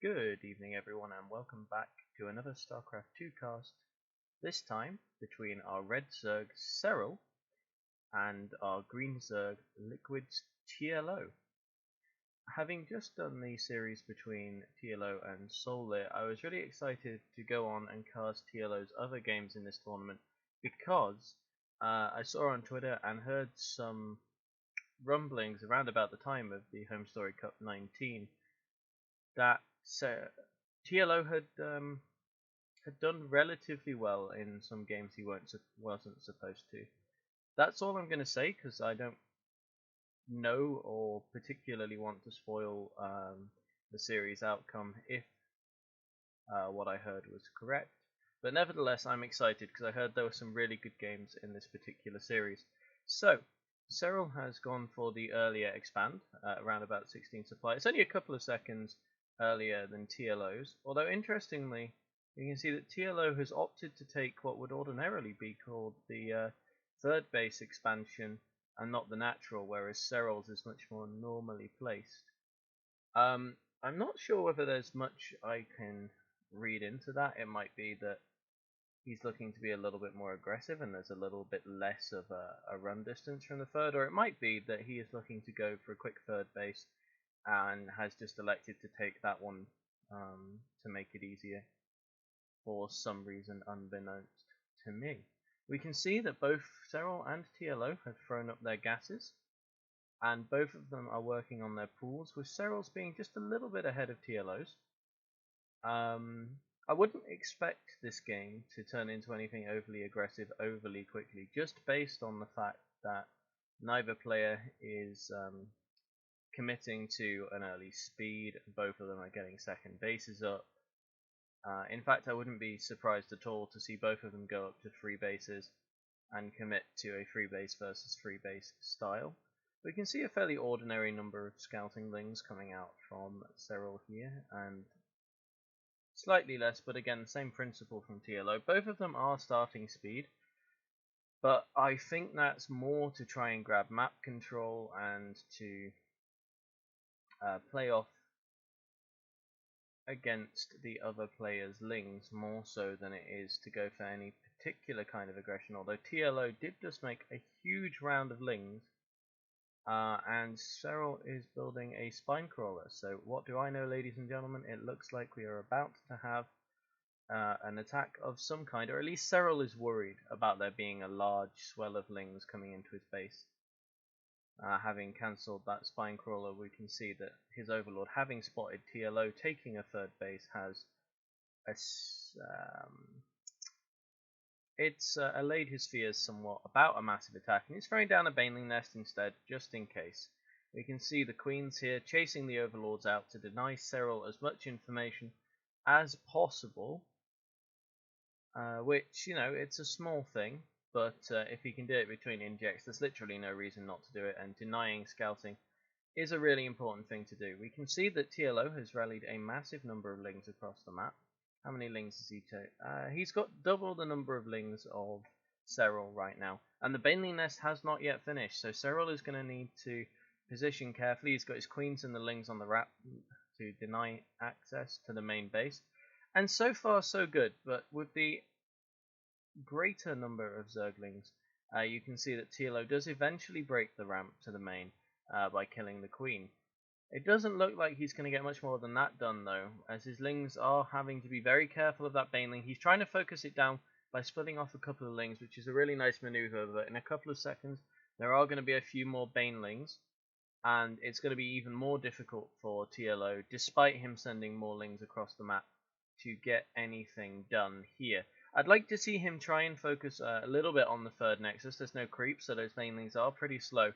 Good evening everyone and welcome back to another StarCraft 2 cast, this time between our red Zerg Serral and our green Zerg Liquid's TLO. Having just done the series between TLO and Solar, I was really excited to go on and cast TLO's other games in this tournament because I saw on Twitter and heard some rumblings around about the time of the Homestory Cup 19 that TLO had done relatively well in some games he wasn't supposed to. That's all I'm going to say because I don't know or particularly want to spoil the series outcome if what I heard was correct. But nevertheless, I'm excited because I heard there were some really good games in this particular series. So, Serral has gone for the earlier expand, around about 16 supply. It's only a couple of seconds earlier than TLO's, although interestingly, you can see that TLO has opted to take what would ordinarily be called the third base expansion and not the natural, whereas Serral's is much more normally placed. I'm not sure whether there's much I can read into that. It might be that he's looking to be a little bit more aggressive and there's a little bit less of a run distance from the third, or it might be that he is looking to go for a quick third base and has just elected to take that one to make it easier for some reason unbeknownst to me. We can see that both Serral and TLO have thrown up their gases, and both of them are working on their pools, with Serral's being just a little bit ahead of TLO's. I wouldn't expect this game to turn into anything overly aggressive overly quickly, just based on the fact that neither player is committing to an early speed. Both of them are getting second bases up. In fact, I wouldn't be surprised at all to see both of them go up to 3 bases and commit to a 3 base versus 3 base style. We can see a fairly ordinary number of scouting lings coming out from Serral here, and slightly less, but again, the same principle from TLO. Both of them are starting speed, but I think that's more to try and grab map control and to play off against the other player's lings more so than it is to go for any particular kind of aggression, although TLO did just make a huge round of lings, and Serral is building a spine crawler. So what do I know, ladies and gentlemen? It looks like we are about to have an attack of some kind, or at least Serral is worried about there being a large swell of lings coming into his base. Having cancelled that spine crawler, we can see that his overlord, having spotted TLO taking a third base, has allayed his fears somewhat about a massive attack, and he's throwing down a baneling nest instead, just in case. We can see the queens here chasing the overlords out to deny Serral as much information as possible, which, you know, it's a small thing. But if he can do it between injects, there's literally no reason not to do it, and denying scouting is a really important thing to do. We can see that TLO has rallied a massive number of lings across the map. How many lings does he take? He's got double the number of lings of Serral right now, and the baneling nest has not yet finished, so Serral is going to need to position carefully. He's got his queens and the lings on the wrap to deny access to the main base, and so far so good, but with the greater number of Zerglings, you can see that TLO does eventually break the ramp to the main by killing the queen. It doesn't look like he's going to get much more than that done though, as his lings are having to be very careful of that baneling. He's trying to focus it down by splitting off a couple of lings, which is a really nice maneuver, but in a couple of seconds there are going to be a few more banelings, and it's going to be even more difficult for TLO, despite him sending more lings across the map, to get anything done here. I'd like to see him try and focus a little bit on the third nexus. There's no creep, so those banelings are pretty slow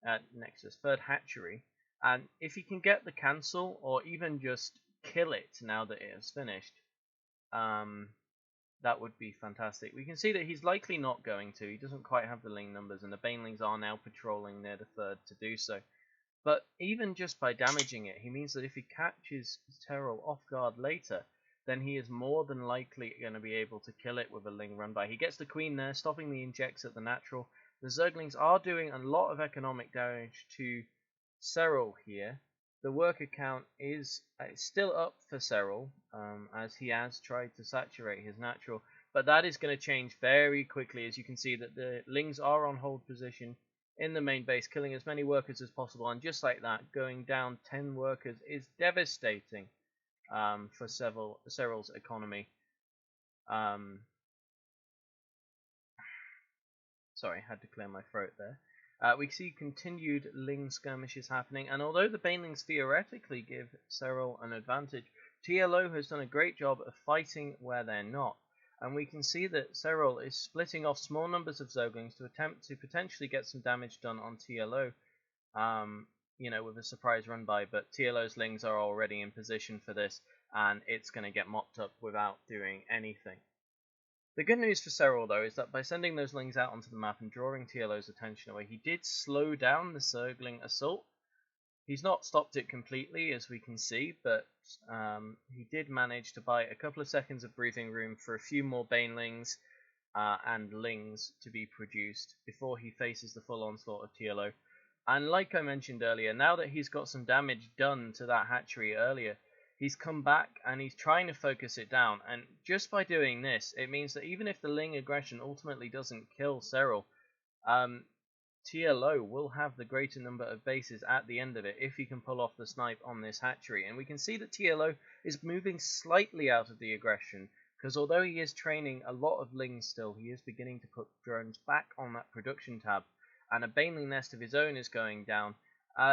at nexus. Third hatchery, and if he can get the cancel or even just kill it now that it is finished, that would be fantastic. We can see that he's likely not going to. He doesn't quite have the ling numbers, and the banelings are now patrolling near the third to do so. But even just by damaging it, he means that if he catches Serral off guard later, then he is more than likely going to be able to kill it with a ling run by. He gets the queen there, stopping the injects at the natural. The Zerglings are doing a lot of economic damage to Serral here. the worker count is still up for Serral, as he has tried to saturate his natural, but that is going to change very quickly, as you can see that the Lings are on hold position in the main base, killing as many workers as possible, and just like that, going down 10 workers is devastating for Serral's economy. Sorry, I had to clear my throat there. We see continued Ling skirmishes happening, and although the Banelings theoretically give Serral an advantage, TLO has done a great job of fighting where they're not. And we can see that Serral is splitting off small numbers of Zerglings to attempt to potentially get some damage done on TLO, with a surprise run by, but TLO's Lings are already in position for this, and it's going to get mopped up without doing anything. The good news for Serral, though, is that by sending those Lings out onto the map and drawing TLO's attention away, he did slow down the Zergling assault. He's not stopped it completely, as we can see, but he did manage to buy a couple of seconds of breathing room for a few more Banelings and Lings to be produced before he faces the full onslaught of TLO. And like I mentioned earlier, now that he's got some damage done to that hatchery earlier, he's come back and he's trying to focus it down. And just by doing this, it means that even if the Ling aggression ultimately doesn't kill Serral, TLO will have the greater number of bases at the end of it if he can pull off the snipe on this hatchery. And we can see that TLO is moving slightly out of the aggression, because although he is training a lot of Lings still, he is beginning to put drones back on that production tab, and a Baneling nest of his own is going down.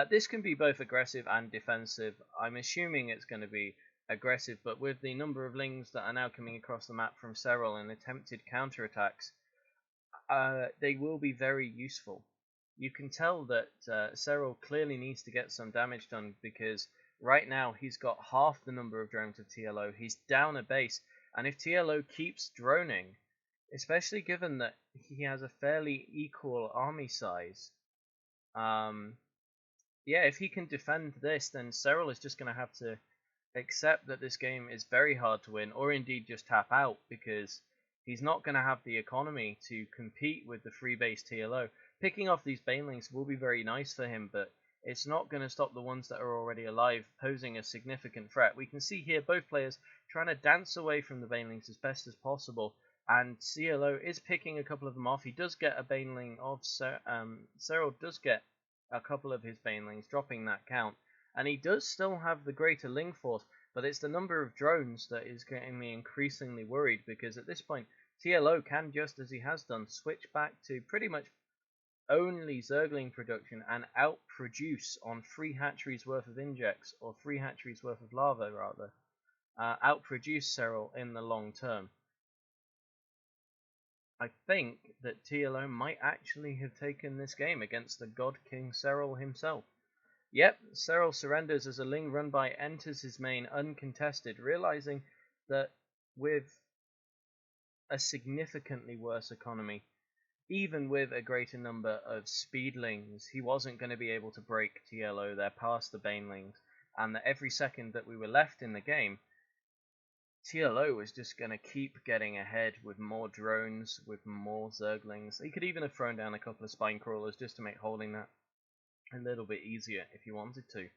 This can be both aggressive and defensive. I'm assuming it's going to be aggressive, but with the number of Lings that are now coming across the map from Serral and attempted counterattacks, they will be very useful. You can tell that Serral clearly needs to get some damage done, because right now he's got half the number of drones of TLO. He's down a base, and if TLO keeps droning, especially given that he has a fairly equal army size, if he can defend this, then Serral is just going to have to accept that this game is very hard to win, or indeed just tap out, because he's not going to have the economy to compete with the free base TLO. Picking off these Banelings will be very nice for him, but it's not going to stop the ones that are already alive posing a significant threat. We can see here both players trying to dance away from the Banelings as best as possible, and CLO is picking a couple of them off. He does get a Baneling off, Serral does get a couple of his Banelings, dropping that count, and he does still have the greater Ling force, but it's the number of drones that is getting me increasingly worried, because at this point TLO can, just as he has done, switch back to pretty much only Zergling production and outproduce on 3 hatcheries worth of injects, or 3 hatcheries worth of lava rather, outproduce Serral in the long term. I think that TLO might actually have taken this game against the God King Serral himself. Yep, Serral surrenders as a Ling run by enters his main uncontested, realizing that with a significantly worse economy, even with a greater number of Speedlings, he wasn't going to be able to break TLO there past the Banelings, and that every second that we were left in the game, TLO was just going to keep getting ahead with more drones, with more Zerglings. He could even have thrown down a couple of Spine Crawlers just to make holding that a little bit easier if he wanted to.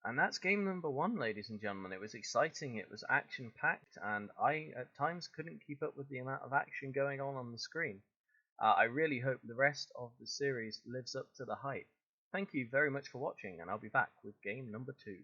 And that's game number 1, ladies and gentlemen. It was exciting, it was action-packed, and I at times couldn't keep up with the amount of action going on the screen. I really hope the rest of the series lives up to the hype. Thank you very much for watching, and I'll be back with game number 2.